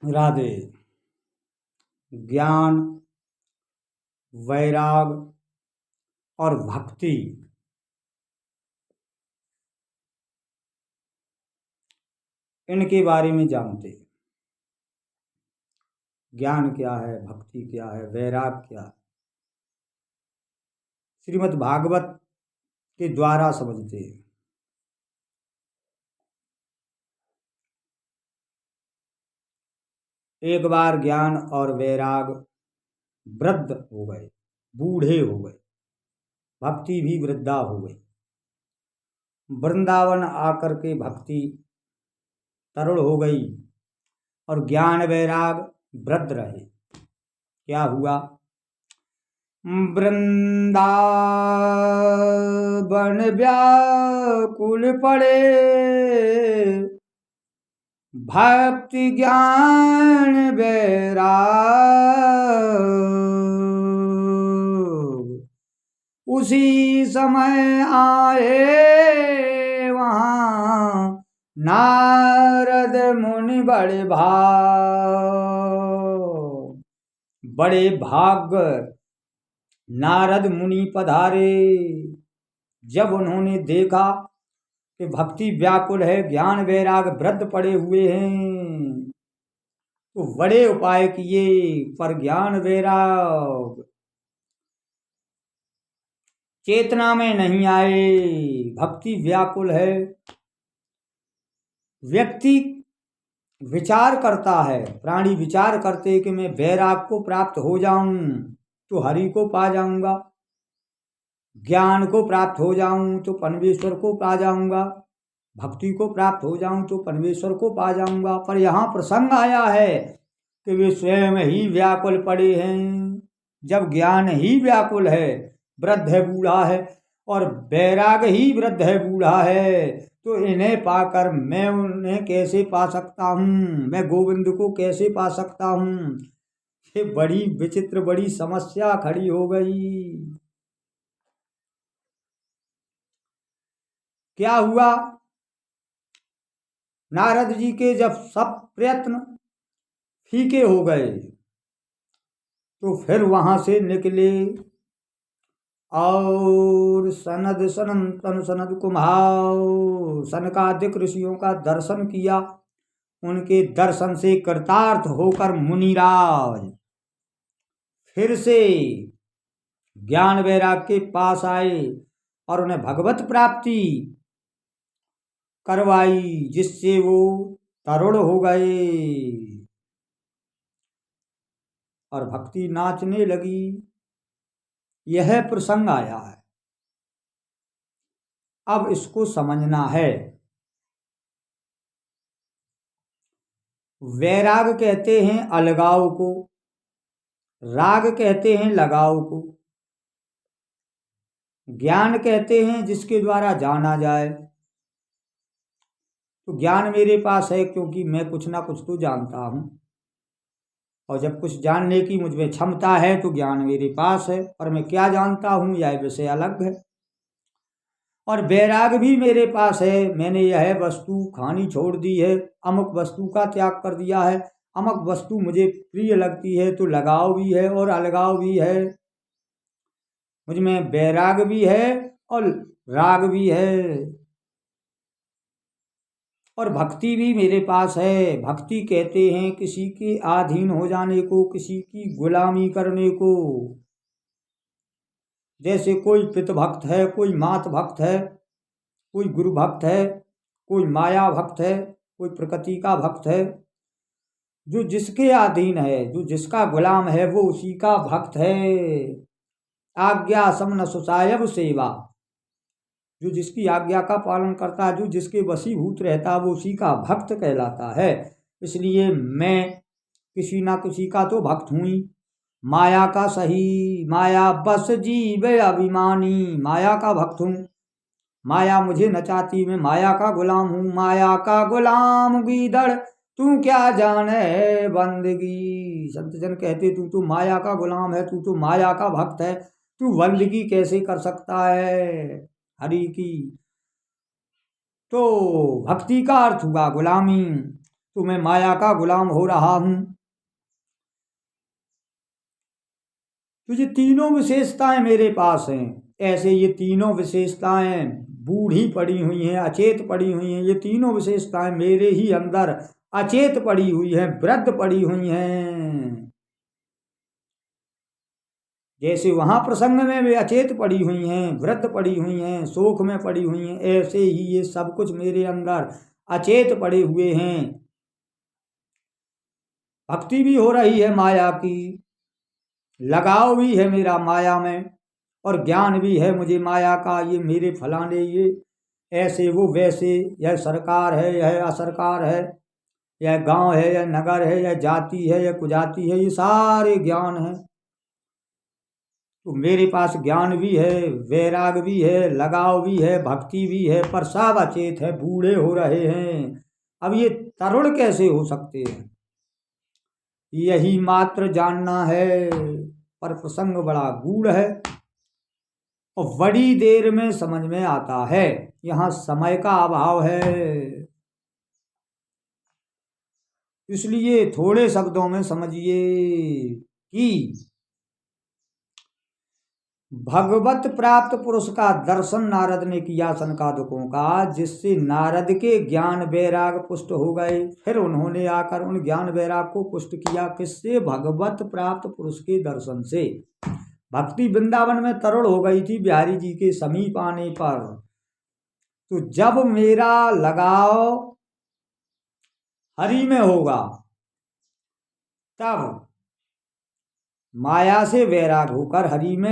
राधे। ज्ञान, वैराग और भक्ति, इनके बारे में जानते हैं। ज्ञान क्या है, भक्ति क्या है, वैराग क्या है, श्रीमद् भागवत के द्वारा समझते हैं। एक बार ज्ञान और वैराग वृद्ध हो गए, बूढ़े हो गए, भक्ति भी वृद्धा हो गई। वृंदावन आकर के भक्ति तरुण हो गई और ज्ञान वैराग वृद्ध रहे। क्या हुआ? वृंदावन व्याकुल पड़े, भक्ति ज्ञान वैराग। उसी समय आए वहाँ नारद मुनि बड़े भाग नारद मुनि पधारे। जब उन्होंने देखा कि भक्ति व्याकुल है, ज्ञान वैराग वृद्ध पड़े हुए हैं, तो बड़े उपाय किए, पर ज्ञान वैराग चेतना में नहीं आए। भक्ति व्याकुल है। व्यक्ति विचार करता है, प्राणी विचार करते कि मैं वैराग को प्राप्त हो जाऊं तो हरि को पा जाऊंगा, ज्ञान को प्राप्त हो जाऊं तो परमेश्वर को पा जाऊंगा, भक्ति को प्राप्त हो जाऊं तो परमेश्वर को पा जाऊंगा। पर यहाँ प्रसंग आया है कि वे स्वयं ही व्याकुल पड़े हैं। जब ज्ञान ही व्याकुल है, वृद्ध है, बूढ़ा है, और वैराग ही वृद्ध है, बूढ़ा है, तो इन्हें पाकर मैं उन्हें कैसे पा सकता हूँ, मैं गोविंद को कैसे पा सकता हूँ? ये बड़ी विचित्र, बड़ी समस्या खड़ी हो गई। क्या हुआ? नारद जी के जब सब प्रयत्न फीके हो गए तो फिर वहां से निकले और सनद सनंतन सनद कुम्हार सनकादिक ऋषियों का दर्शन किया। उनके दर्शन से कृतार्थ होकर मुनिराज फिर से ज्ञान वैराग के पास आए और उन्हें भगवत प्राप्ति करवाई, जिससे वो तरुण हो गए और भक्ति नाचने लगी। यह प्रसंग आया है। अब इसको समझना है। वैराग कहते हैं अलगाव को, राग कहते हैं लगाव को, ज्ञान कहते हैं जिसके द्वारा जाना जाए। तो ज्ञान मेरे पास है क्योंकि मैं कुछ ना कुछ तो जानता हूं, और जब कुछ जानने की मुझ में क्षमता है तो ज्ञान मेरे पास है। पर मैं क्या जानता हूं यह विषय अलग है। और वैराग भी मेरे पास है। मैंने यह वस्तु खानी छोड़ दी है, अमुक वस्तु का त्याग कर दिया है, अमुक वस्तु मुझे प्रिय लगती है, तो लगाव भी है और अलगाव भी है। मुझ में वैराग भी है और राग भी है। और भक्ति भी मेरे पास है। भक्ति कहते हैं किसी के अधीन हो जाने को, किसी की गुलामी करने को। जैसे कोई पितृ भक्त है, कोई मात भक्त है, कोई गुरु भक्त है, कोई माया भक्त है, कोई प्रकृति का भक्त है। जो जिसके अधीन है, जो जिसका गुलाम है, वो उसी का भक्त है। आज्ञा समन सुसायब सेवा। जो जिसकी आज्ञा का पालन करता है, जो जिसके वशीभूत रहता है, वो उसी का भक्त कहलाता है। इसलिए मैं किसी ना किसी का तो भक्त हूँ ही। माया का सही, माया बस जीव अभिमानी, माया का भक्त हूँ। माया मुझे नचाती, मैं माया का गुलाम हूँ। माया का गुलाम गीदड़ तू क्या जाने बंदगी। संत जन कहते तू तो माया का गुलाम है, तू तो माया का भक्त है, तू बंदगी कैसे कर सकता है हरि की। तो भक्ति का अर्थ हुआ गुलामी। तो मैं माया का गुलाम हो रहा हूं। तो ये तीनों विशेषताएं मेरे पास हैं। ऐसे ये तीनों विशेषताएं बूढ़ी पड़ी हुई हैं, अचेत पड़ी हुई हैं। ये तीनों विशेषताएं मेरे ही अंदर अचेत पड़ी हुई हैं, वृद्ध पड़ी हुई हैं। जैसे वहां प्रसंग में वे अचेत पड़ी हुई हैं, वृद्ध पड़ी हुई हैं, शोक में पड़ी हुई हैं, ऐसे ही ये सब कुछ मेरे अंदर अचेत पड़े हुए हैं। भक्ति भी हो रही है माया की, लगाव भी है मेरा माया में, और ज्ञान भी है मुझे माया का। ये मेरे फलाने, ये ऐसे, वो वैसे, यह सरकार है, यह असरकार है, यह गांव है, यह नगर है, यह जाति है, यह कुजाति है, ये सारे ज्ञान हैं। तो मेरे पास ज्ञान भी है, वैराग भी है, लगाव भी है, भक्ति भी है, पर सब अचेत है, बूढ़े हो रहे हैं। अब ये तरुण कैसे हो सकते हैं, यही मात्र जानना है। पर प्रसंग बड़ा गूढ़ है और बड़ी देर में समझ में आता है। यहाँ समय का अभाव है, इसलिए थोड़े शब्दों में समझिए कि भगवत प्राप्त पुरुष का दर्शन नारद ने किया सनकादिकों का, जिससे नारद के ज्ञान वैराग पुष्ट हो गए। फिर उन्होंने आकर उन ज्ञान वैराग को पुष्ट किया, किससे? भगवत प्राप्त पुरुष के दर्शन से। भक्ति वृंदावन में तरुण हो गई थी बिहारी जी के समीप आने पर। तो जब मेरा लगाव हरि में होगा, तब माया से वैराग होकर हरि में